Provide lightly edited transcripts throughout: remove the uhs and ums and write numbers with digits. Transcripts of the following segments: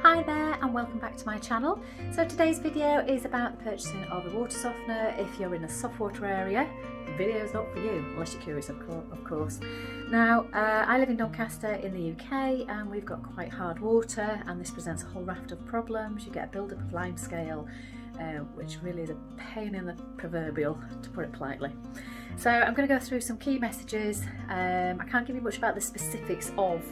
Hi there and welcome back to my channel. So today's video is about the purchasing of a water softener if you're in a soft water area. The video's not for you, unless you're curious of course. Now, I live in Doncaster in the UK and we've got quite hard water, and this presents a whole raft of problems. You get a build-up of limescale, which really is a pain in the proverbial, to put it politely. So I'm going to go through some key messages. I can't give you much about the specifics of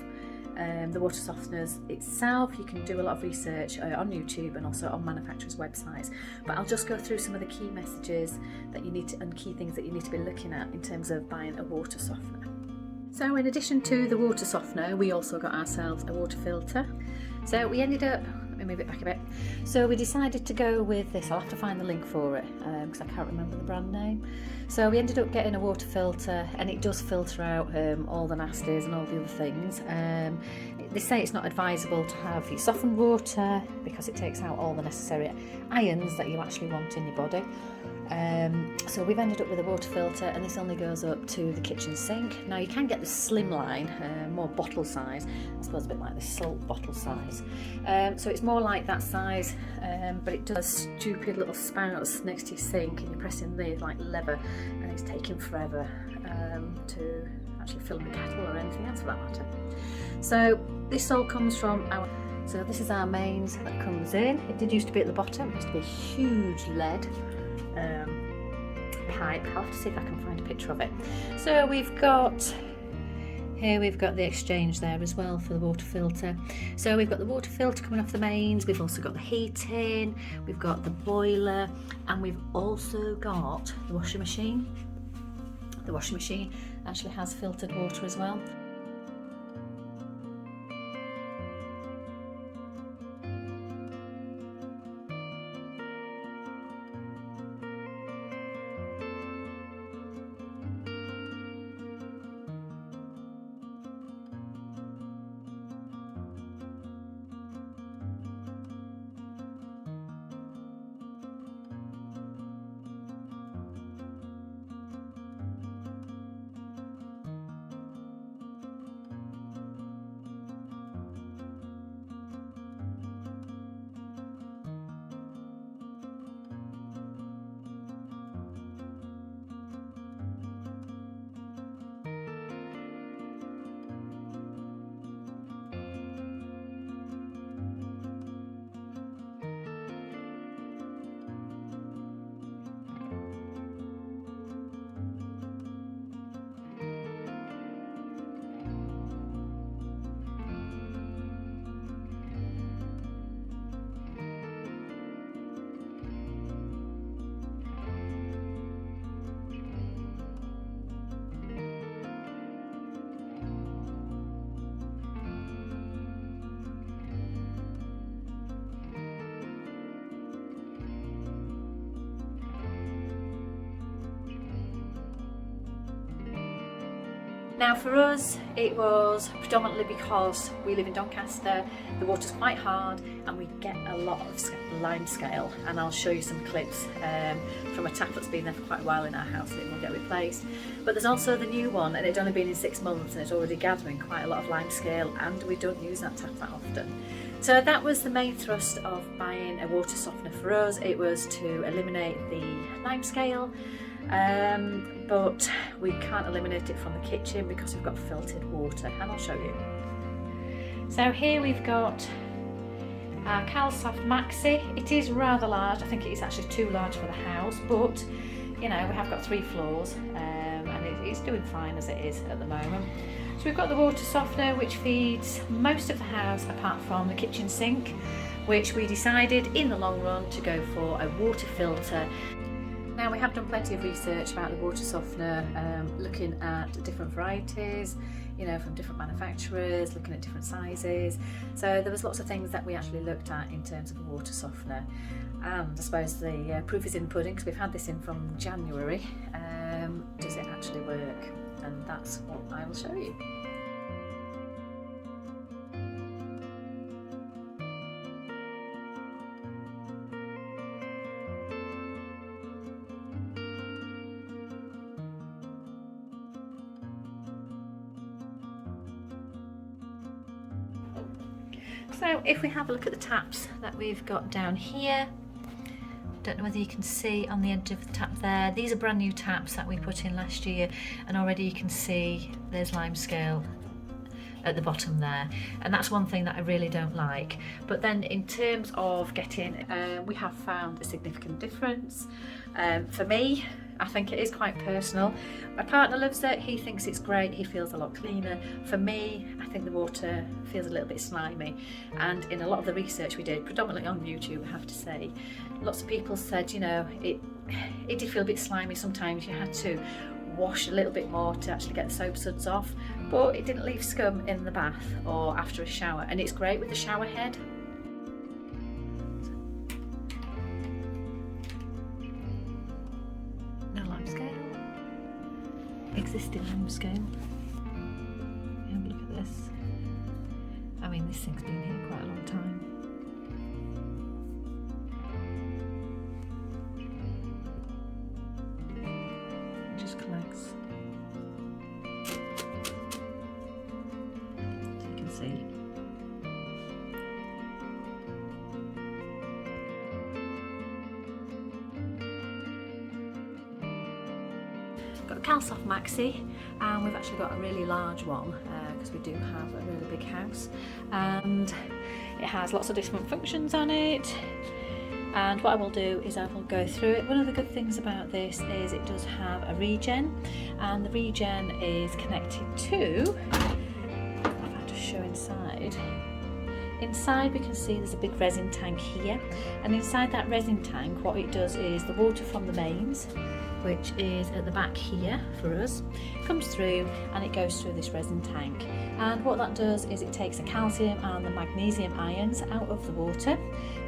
the water softeners itself. You can do a lot of research on YouTube and also on manufacturers' websites, but I'll just go through some of the key messages that you need to, and key things that you need to be looking at in terms of buying a water softener. So in addition to the water softener, we also got ourselves a water filter. So we ended up, let me move it back a bit. So we decided to go with this. I'll have to find the link for it because I can't remember the brand name. So we ended up getting a water filter, and it does filter out all the nasties and all the other things. They say it's not advisable to have your softened water because it takes out all the necessary ions that you actually want in your body. So we've ended up with a water filter, and this only goes up to the kitchen sink. Now you can get the slimline, more bottle size, I suppose a bit like the salt bottle size. So it's more like that size, but it does stupid little spouts next to your sink, and you're pressing the lever, and it's taking forever to actually fill the kettle or anything else for that matter. So this all comes from our, so this is our mains that comes in. It did used to be at the bottom. It used to be a huge lead pipe. I'll have to see if I can find a picture of it. So we've got here, we've got the exchange there as well for the water filter. So we've got the water filter coming off the mains, we've also got the heating, we've got the boiler, and we've also got the washing machine. The washing machine actually has filtered water as well. Now for us, it was predominantly because we live in Doncaster, the water's quite hard and we get a lot of limescale, and I'll show you some clips from a tap that's been there for quite a while in our house that will get replaced. But there's also the new one, and it's only been in 6 months and it's already gathering quite a lot of limescale, and we don't use that tap that often. So that was the main thrust of buying a water softener for us. It was to eliminate the limescale. But we can't eliminate it from the kitchen because we've got filtered water, and I'll show you. So here we've got our Calsoft Maxi. It is rather large. I think it is actually too large for the house, but you know, we have got 3 floors, and it's doing fine as it is at the moment. So we've got the water softener, which feeds most of the house apart from the kitchen sink, which we decided in the long run to go for a water filter. Now we have done plenty of research about the water softener, looking at different varieties, you know, from different manufacturers, looking at different sizes. So there was lots of things that we actually looked at in terms of a water softener, and I suppose the proof is in the pudding because we've had this in from January. Does it actually work? And that's what I will show you. So if we have a look at the taps that we've got down here, don't know whether you can see on the edge of the tap there, these are brand new taps that we put in last year, and already you can see there's limescale at the bottom there, and that's one thing that I really don't like. But then in terms of getting, we have found a significant difference. For me, I think it is quite personal. My partner loves it, he thinks it's great, he feels a lot cleaner. For me, I think the water feels a little bit slimy, and in a lot of the research we did, predominantly on YouTube I have to say, lots of people said, you know, it did feel a bit slimy sometimes, you had to wash a little bit more to actually get the soap suds off, but it didn't leave scum in the bath or after a shower, and it's great with the shower head. No limescale. Existing limescale. Have a look at this. I mean, this thing's been here quite a long time. Just collects, so you can see. Got a Calsoft Maxi, and we've actually got a really large one because we do have a really big house, and it has lots of different functions on it. And what I will do is I will go through it. One of the good things about this is it does have a regen, and the regen is connected to, I'll just show inside. Inside we can see there's a big resin tank here, and inside that resin tank what it does is the water from the mains, which is at the back here for us, comes through and it goes through this resin tank, and what that does is it takes the calcium and the magnesium ions out of the water,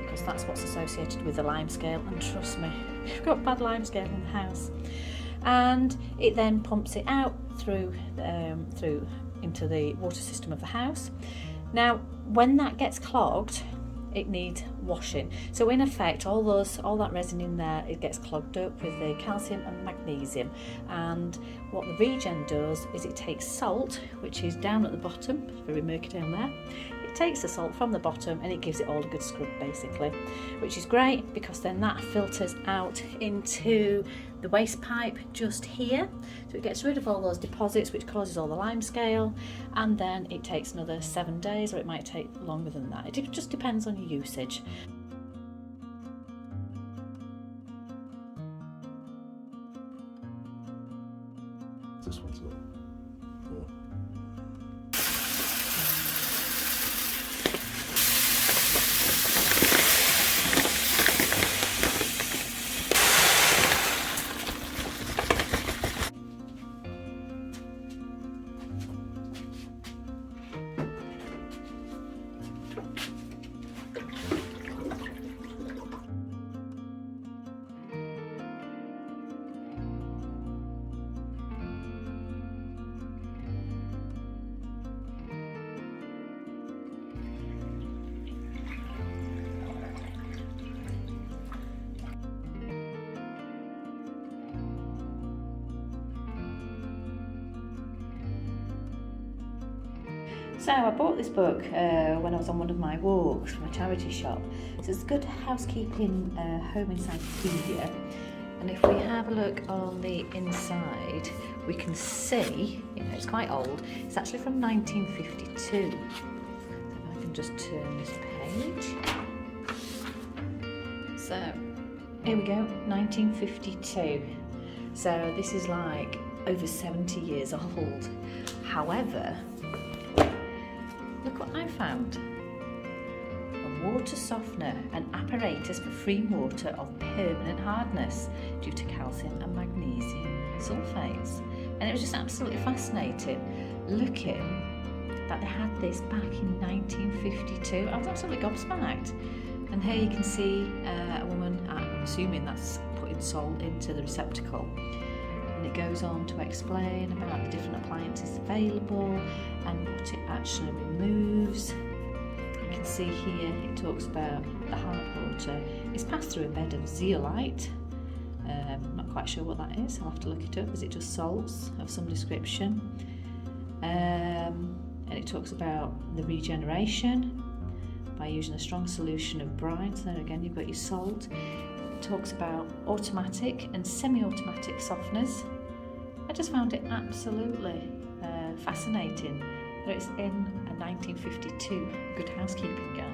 because that's what's associated with the limescale, and trust me, we've got bad limescale in the house, and it then pumps it out through into the water system of the house. Now when that gets clogged, it needs washing. So in effect, all that resin in there, it gets clogged up with the calcium and magnesium. And what the regen does is it takes salt, which is down at the bottom, it's very murky down there. It takes the salt from the bottom and it gives it all a good scrub basically, which is great because then that filters out into the waste pipe just here. So it gets rid of all those deposits which causes all the limescale, and then it takes another 7 days, or it might take longer than that. It just depends on your usage. This one's not. Oh. So I bought this book when I was on one of my walks from a charity shop. So it's Good Housekeeping Home Encyclopedia. And if we have a look on the inside, we can see, it's quite old. It's actually from 1952. So if I can just turn this page. So here we go, 1952. So this is like over 70 years old. However, look what I found. A water softener, an apparatus for freeing water of permanent hardness due to calcium and magnesium sulfates. And it was just absolutely fascinating looking that they had this back in 1952. I was absolutely gobsmacked. And here you can see a woman, I'm assuming that's putting salt into the receptacle. And it goes on to explain about the different appliances available and what it actually removes. You can see here it talks about the hard water. It's passed through a bed of zeolite. I'm not quite sure what that is, I'll have to look it up. Is it just salts of some description? And it talks about the regeneration by using a strong solution of brine. So then again, you've got your salt. It talks about automatic and semi-automatic softeners. I just found it absolutely fascinating that it's in a 1952 Good Housekeeping guide.